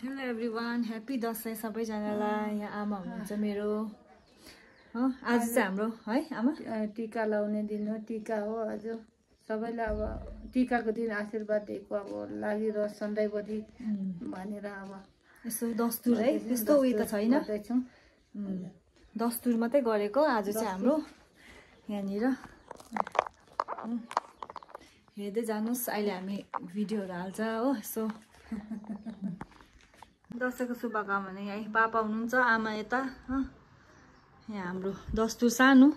Hello everyone, happy Dashain सबैजनालाई। यहाँ आमा हुनुहुन्छ मेरो। आज चाहिँ हाम्रो है आमा टीका लाउने दिन हो। टीका हो आज सबैलाई। अब टीकाको दिन आशीर्वाद दिएको अब लागिरहोस् सधैँभरि भनेर अब यसो दस्तुर है, त्यस्तो उयो त छैन, दस्तुर मात्रै गरेको। आज चाहिँ हाम्रो यहाँनिर हेर्दै जानुहोस्। अहिले हामी भिडियोहरू हाल्छ हो। यसो दसैँको शुभकामना। यहाँ पापा हुनुहुन्छ, आमा यता। यहाँ हाम्रो दस्तुर सानो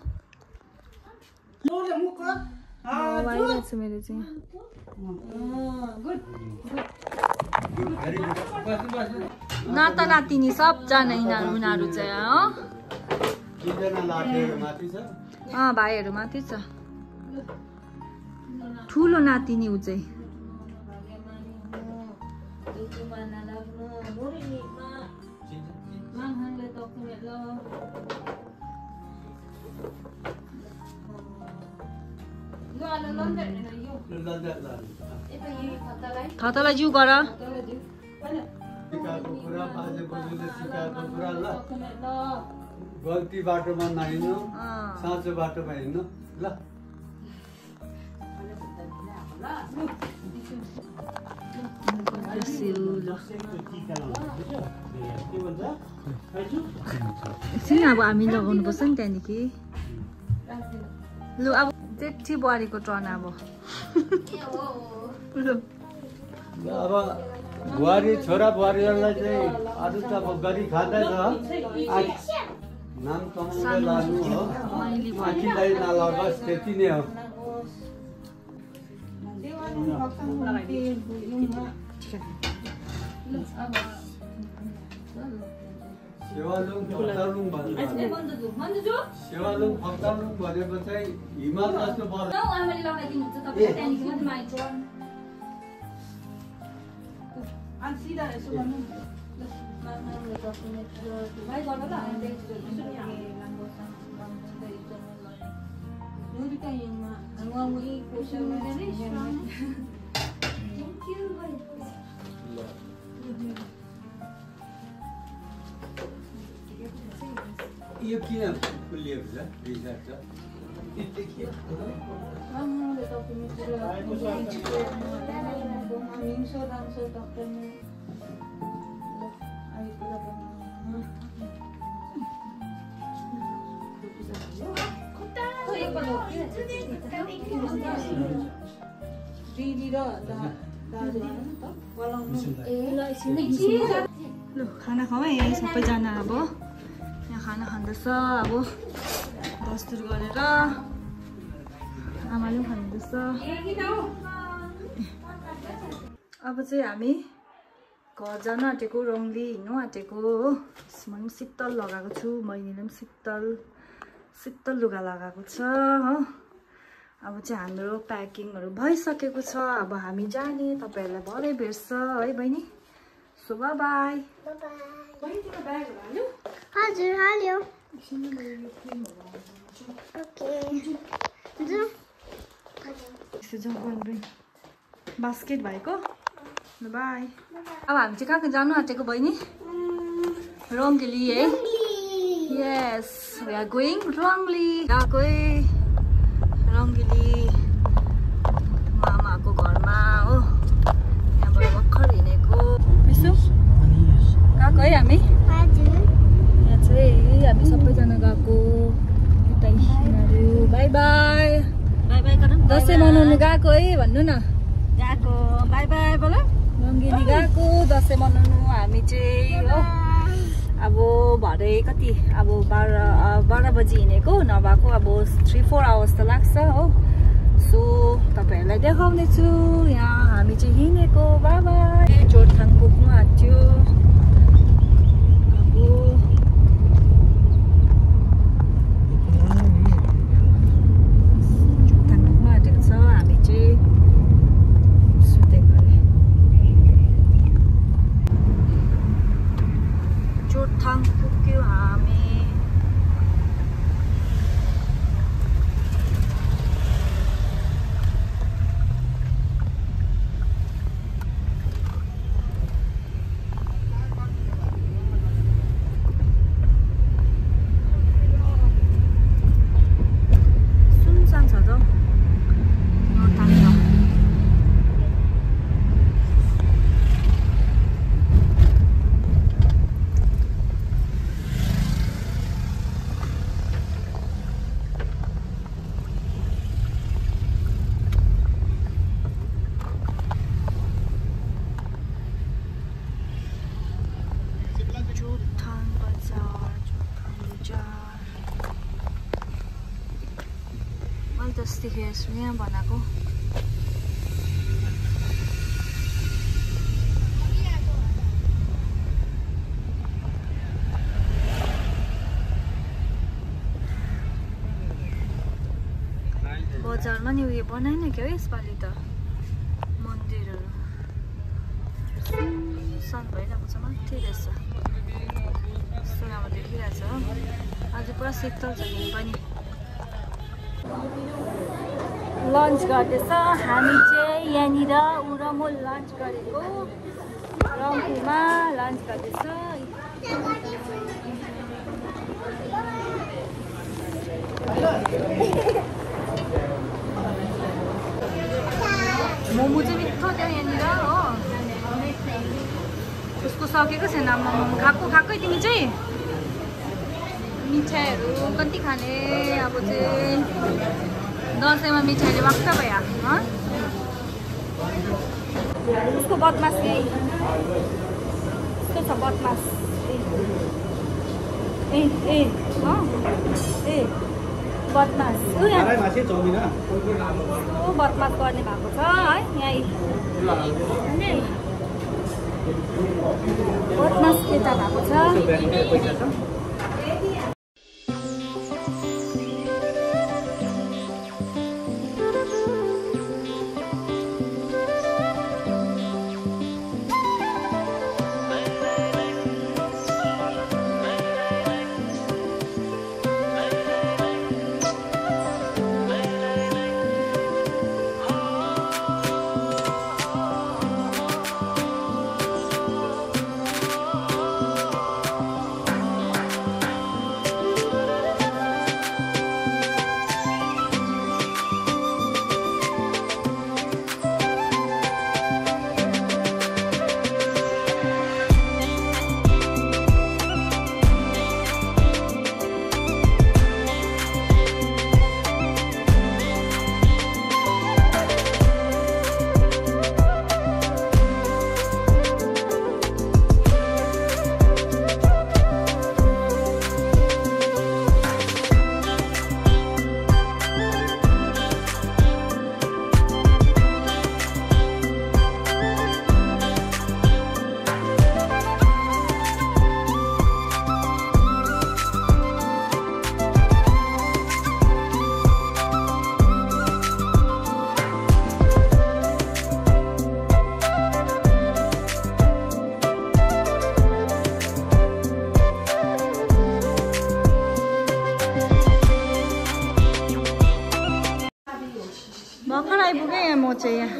आइरहेको छ मेरो चाहिँ। नाता नातिनी सबजना उनीहरू चाहिँ भाइहरू माथि छ। ठुलो नातिनी ऊ चाहिँ थतला जिउ गर। गल्ती बाटोमा नहिँड्नु, साँचो बाटोमा हिँड्नु ल। एकछिन अब हामी लगाउनु पर्छ नि त्यहाँदेखि। लु अब जेठी बुहारीको टर्न अब। अब बुहारी छोरा बुहारीहरूलाई चाहिँ अरू त अब गरी खाँदैछ, नाम कमाउँदै लानु हो। आखिलाई नलगोस्, त्यति नै हो। सेवालुङ फक्तालुङ सेवालुङ फक्तालुङ भनेको चाहिँ हिमाल जस्तो पर्छ। यो किन खुलिएको छ? रिजर्भ छ। लु खाना खाउँ है सबैजना। अब यहाँ खाना खाँदैछ, अब दस्तुर गरेर आमाले पनि खाँदैछ। अब चाहिँ हामी घर जान आँटेको, रङ्गली हिँड्नु आँटेको हो। म पनि शीतल लगाएको छु, बहिनीले पनि शीतल लुगा लगाएको छ हो। अब चाहिँ हाम्रो प्याकिङहरू भइसकेको छ। अब हामी जाने, तपाईँहरूलाई भरे भेट्छ है बहिनी। So by by. हजुर हाल्यो। बास्केट भएको। बाई। अब हामी चाहिँ कहाँ जानु आँटेको बहिनी? रङ्गली है। यस, वी आर गोइङ रङ्गली। गएको रङ्गली मामाको घरमा हो। यहाँबाट भर्खर हिँडेको। मिसो गएको है हामी। यहाँ चाहिँ हामी सबैजना गएको। By by. बाई बाई गरौँ। दसैँ मनाउनु गएको है भन्नु न। गएको। बाई बाई बोल। रङ्गली गएको दसैँ मनाउनु हामी चाहिँ हो। अब भरे कति अब 12 बजी हिँडेको, नभएको अब 3-4 आवर्स त लाग्छ हो। सो तपाईँहरूलाई देखाउने छु। यहाँ हामी चाहिँ हिँडेको। By by. जोरथाङ पुग्नु आँट्यो। जोरथाङ पुग्नु आँटेको छ। हामी चाहिँ जोरथाङ पुग्यो हामी। अस्ति यहाँ बनाएको बजारमा नि उयो बनाएन क्या हो यसपालि त मन्दिरहरू सन भइरहेको छ माथि रहेछ यस्तो राम्रो देखिरहेछ हो आज पुरा शीतल छ यहीँ पनि लन्च गर्दैछ हामी चाहिँ यहाँनिर ऊ र म लन्च गरेको रम्फूमा लन्च गर्दैछ मोमो चाहिँ मिठो थियो यहाँनिर हो उसको सकेको छैन मोमो खाएकै तिमी चाहिँ मिठाईहरू कति खाने अब चाहिँ दसैँमा मिठाईले वाक्क भयो उसको बदमास यही यस्तो छ बदमास ए ए ए बदमास बदमास गर्ने भएको छ है यहीँ बदमास केटा भएको छ भर्खर आइपुगेँ यहाँ म चाहिँ यहाँ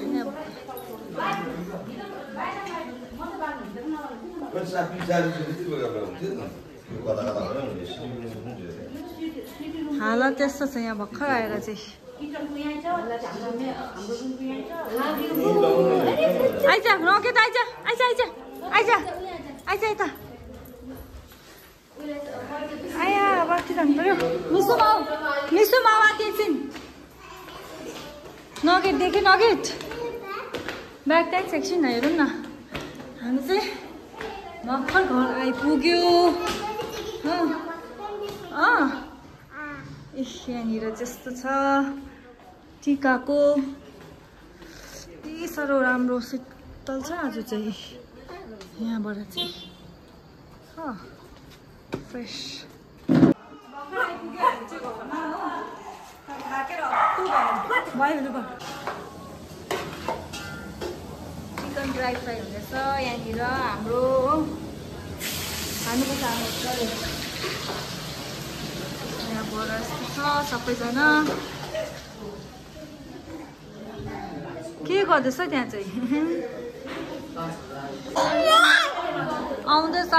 हालत त्यस्तो छ यहाँ भर्खर आएर चाहिँ आइज रके त आइज आइज आइज आइज आइज यता आया बाटी जानु पर्यो मिसो माउ आएको एकछिन नगेट देखेँ नगेट ब्याक ट्याग सेक्सन हेरौँ न हामी चाहिँ भर्खर घर आइपुग्यो यहाँनिर त्यस्तो छ टिकाको यति साह्रो राम्रो शीतल छ आज चाहिँ यहाँबाट चाहिँ फ्रेस चिकन ड्राई फ्राई हुँदैछ यहाँनिर हाम्रो खानुपर्छ हाम्रो यहाँबाट छ सबैजना के गर्दैछ त्यहाँ चाहिँ आउँदैछ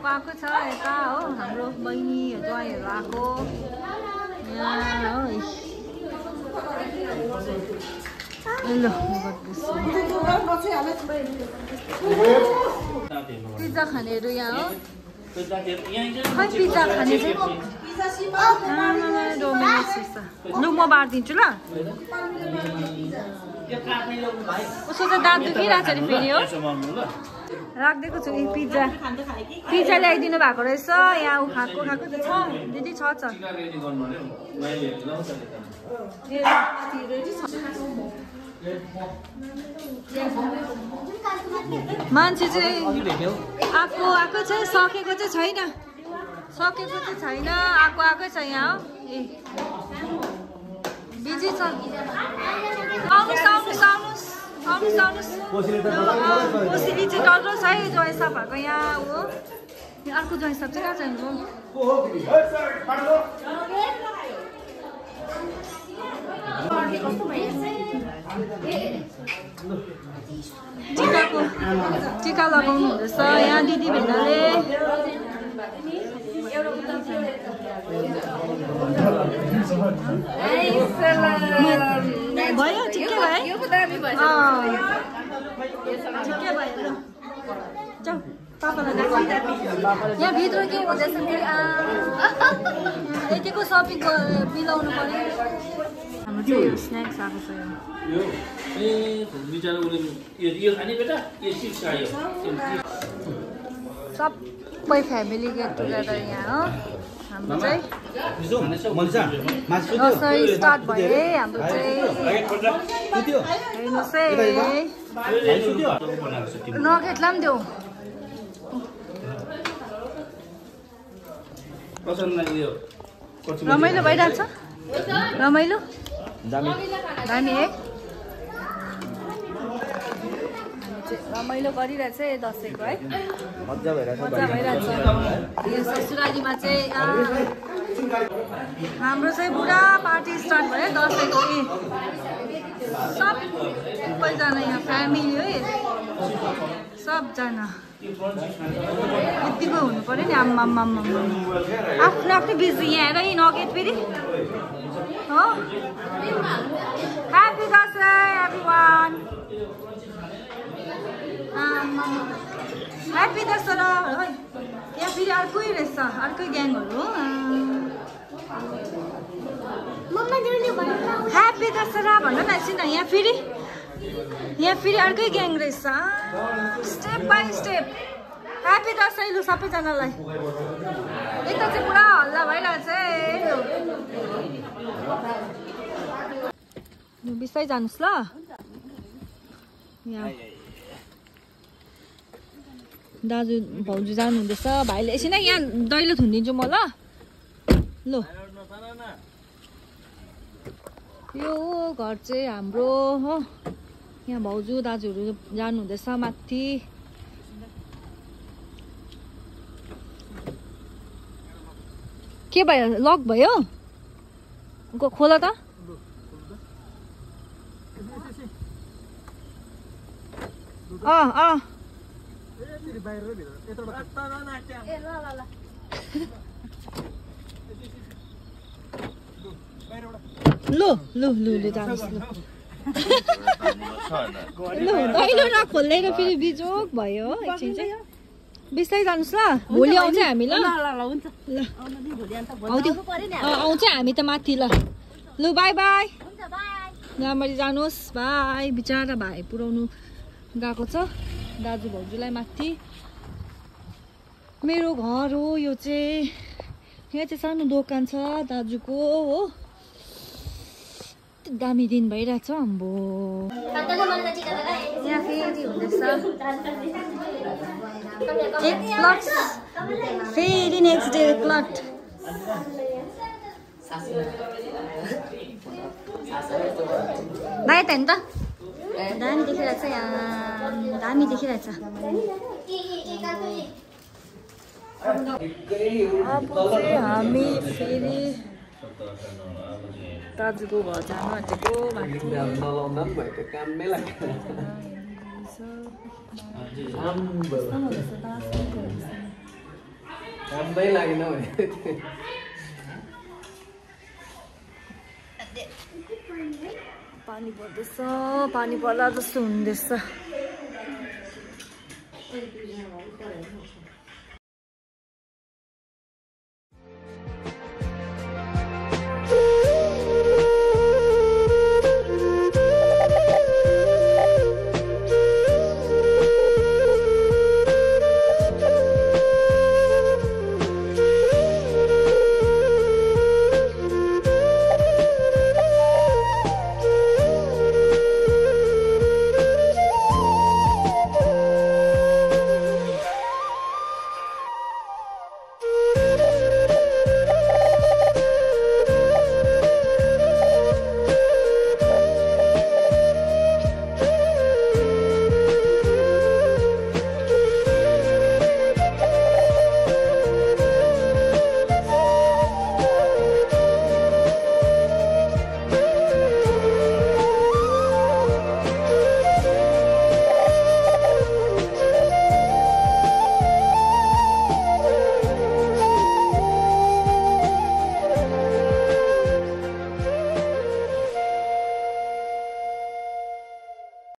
आएको छ यता हो हाम्रो बहिनी ज्वाइँहरू आएको पिज्जा खानेहरू यहाँ हो खै पिज्जा खाने चाहिँ लु म बाँडिदिन्छु ल उसको त दाँत दुखिरहेको छ नि फेरि हो राखिदिएको छु पिज्जा ल्याइदिनु भएको रहेछ यहाँ खाएको त छ दिदी छ मान्छे चाहिँ आएको चाहिँ सकेको चाहिँ छैन आएकै छ यहाँ हो ए बिजी छ आउनुहोस् कोसिली चाहिँ डल्लो छ है जोइ साहबहरूको यहाँ हो अर्को जोइ साहब चाहिँ कहाँ जानु टिका लगाउनु हुँदैछ यहाँ दिदी भेनाले भयो ठिकै भयो ठिकै भयो जाऊ पापालाई यहाँ भित्र के हुँदैछ यतिको सपिङ मिलाउनु पर्यो हाम्रो चाहिँ स्न्याक्स आएको छ सबै फ्यामिली गेट टुगेदर यहाँ हो हाम्रो चाहिँ दसैँ स्टार्ट भयो है हाम्रो चाहिँ हेर्नुहोस् है नखेतलाई पनि देऊ रमाइलो भइरहेको छ रमाइलो दामी है रमाइलो गरिरहेछ दसैँको है मजा भइरहेछ यो ससुरालीमा चाहिँ हाम्रो चाहिँ पुरा पार्टी स्टार्ट भयो दसैँको सबैजना यहाँ फ्यामिली है सबजना यतिको हुनु पर्यो नि आम्मा आफ्नो आफ्नो बिजी यहाँ हेर नगेट फेरि हो ह्याप्पी दसैँ एभ्रिवान ह्याप्पी दसरा है यहाँ फेरि अर्कै रहेछ अर्कै ग्याङहरू ह्याप्पी दसरा भन न एकछिन यहाँ फेरि अर्कै ग्याङ रहेछ step by step happy Dashain लु सबैजनालाई यता चाहिँ पुरा हल्ला भइरहेछ है बिस्तारै जानुहोस् ल यहाँ दाजु भाउजू जानुहुँदैछ भाइले एकछिन यहाँ दैलो थुनिदिन्छु म ल यो घर चाहिँ हाम्रो हो यहाँ भाउजू दाजुहरू जानुहुँदैछ माथि के भयो लक भयो खोला त लु जानुहोस् लु दैलो नखोल्दैन फेरि बिजोक भयो एकछिन चाहिँ बिस्तारै जानुहोस् ल भोलि आउँछ हामी ल आउँछ हामी त माथि ल लु बाई बाई राम्ररी जानुहोस् बाई बिचरा भाइ पुऱ्याउनु गएको छ दाजु भाउजूलाई माथि मेरो घर हो यो चाहिँ यहाँ चाहिँ सानो दोकान छ दाजुको हो दामी दिन भइरहेछ अम्बो यहाँ फेरि हुँदैछ एक प्लट फेरि नेक्स्ट डे प्लट बाहिर त नि त दामी देखिरहेछ यहाँ दामी देखिरहेछ अब चाहिँ हामी फेरि दाजुको घर जानु आँटेको पानी पर्दैछ पानी पर्दा जस्तो हुँदैछ